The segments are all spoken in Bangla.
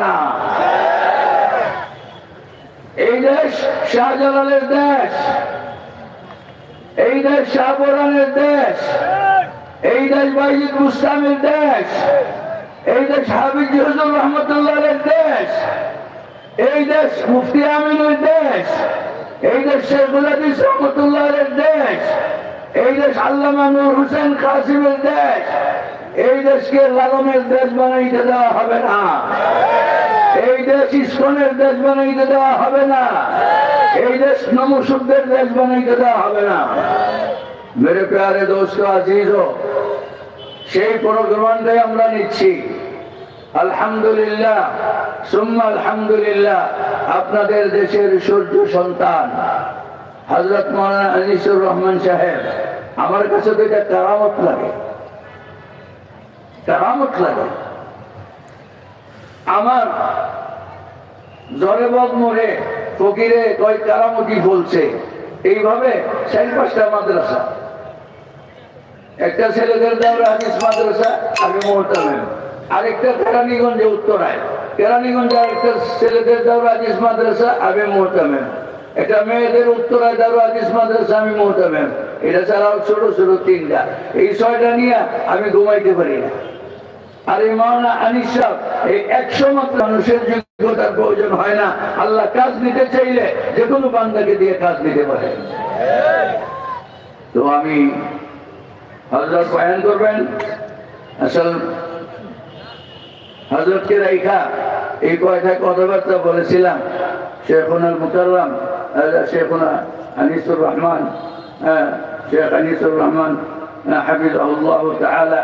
না। এই দেশ শাহজালালের দেশ, এই দেশ শাহপুরানের দেশ, এই দেশ বাইজিদ মুস্তামির দেশ, এই দেশ হাবিব হুজুর রহমতুল্লাহের দেশ, এই দেশ মুফতি আমিনের দেশ, এই দেশ শেখুল হাদিস রহমতুল্লাহের দেশ, এই দেশ আল্লামা নূর হোসেন কাসিমের দেশ। এই দেশকে লালনের দেশ বানাইতে দেওয়া হবে না, এই দেশ ইসকনের দেশ বানাইতে দেওয়া হবে না, এই দেশ নমসুদের দেশ বানাইতে দেওয়া হবে না। মেরে প্যারে দোস্ত আজিজ, সেই প্রোগ্রামটাই আমরা নিচ্ছি। আলহামদুলিল্লাহ সুম্মা আলহামদুলিল্লাহ, আপনাদের দেশের সূর্য সন্তান হযরত মাওলানা আনিসুর রহমান সাহেব, আমার কাছে তো এটা কারামত লাগে, কারামত লাগে। আমার জরেবদ মোড়ে ফকিরে কয় কারামতি বলছে, এইভাবে 4-5টা মাদ্রাসা, একটা ছেলেদের দাওরা হাদিস মাদ্রাসা আমি মোহতামেম, আরেকটা কেরানীগঞ্জে উত্তরায়, কেরানীগঞ্জে আরেকটা ছেলেদের দাওরা হাদিস মাদ্রাসা আমি মোহতামেম, একটা মেয়েদের উত্তরায় দাওরা হাদিস মাদ্রাসা আমি মোহতামেম। এটা ছাড়াও ছোট ছোট 3টা, এই 6টা নিয়ে আমি ঘুমাইতে পারি না। আর এই মাওলানা আনিস সাহেব, এই 100 মাত্র মানুষের যোগ্যতার প্রয়োজন হয় না। আল্লাহ কাজ নিতে চাইলে যে কোনো বান্দাকে দিয়ে কাজ নিতে পারে। তো আমি হযরত বয়ান করবেন, আসল হযরতকে রাইখা এই কয়টা কথাবার্তা বলেছিলাম। শেখুনাল মুকাররম শেখুনা আনিসুর রহমান, শেখ আনিসুর রহমান হাফিজাহুল্লাহ তাআলা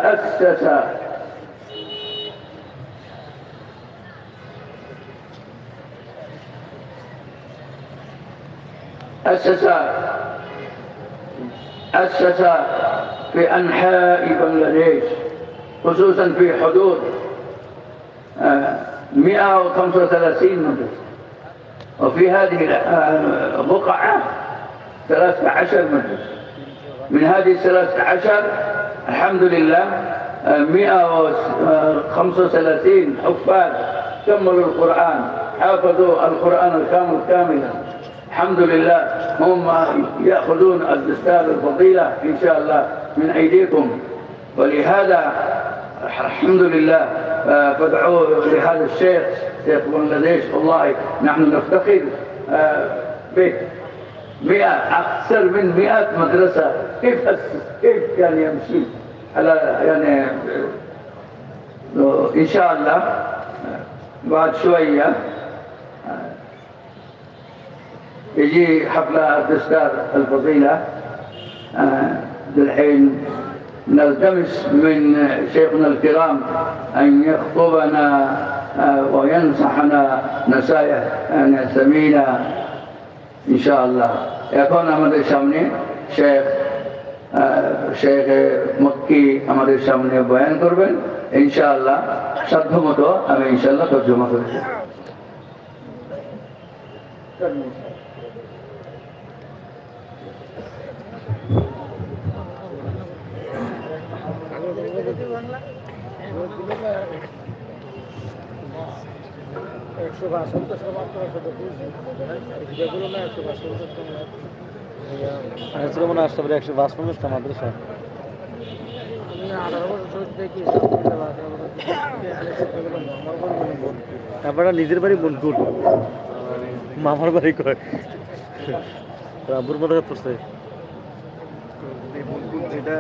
أسس في أنحاء بنغلاديش، خصوصا في حدود 135 مدرسة، وفي هذه البقعة 13 مدرسة. من هذه 13 الحمد لله 135 حفاظ كملوا القرآن، حافظوا القرآن الكامل كاملا. الحمد لله هم يأخذون الدستور الفضيلة إن شاء الله من أيديكم، ولهذا الحمد لله فادعوا لهذا الشيخ شيخ بنغلاديش. والله نحن نفتخر به 100 أكثر من 100 مدرسة. كيف كان يمشي على يعني إن شاء الله بعد شوية يجي حفلة الدستور الفضيلة. الحين نلتمس من شيخنا الكرام أن يخطبنا وينصحنا نصائح ثمينة إن شاء الله. এখন আমাদের সামনে শেখ মক্কি আমাদের সামনে বয়ান করবেন ইনশাআল্লাহ। সাধ্যমতো আমি ইনশাআল্লাহ তর্জমা করেছি। নিজের বাড়ি বনকুল, মামার বাড়ি কয় রাবুর মতো পড়ছে বনকুল, যেটা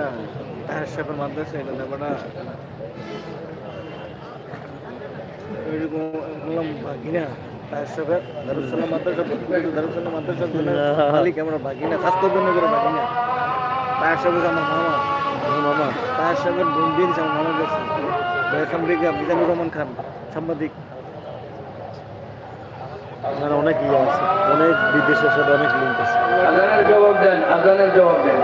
তার সাথে মাদ্রাসা এটা নেবাটা বললাম ভাগিনা তার সাথে দারুসালাম মাদ্রাসা, দারুসালাম মাদ্রাসার মালিক আমরা ভাগিনা, স্বাস্থ্যজন্য করে ভাগিনা। তার সাথে আমার মামা, মামা তার সাথে বন্দিন আমার মামা গেছে আমেরিকা, মিজানুর রহমান খান সাংবাদিক, অনেক ইয়ে আছে, অনেক বিদেশের সাথে অনেক লিঙ্ক আছে। আজানের জবাব দেন, আজানের জবাব দেন।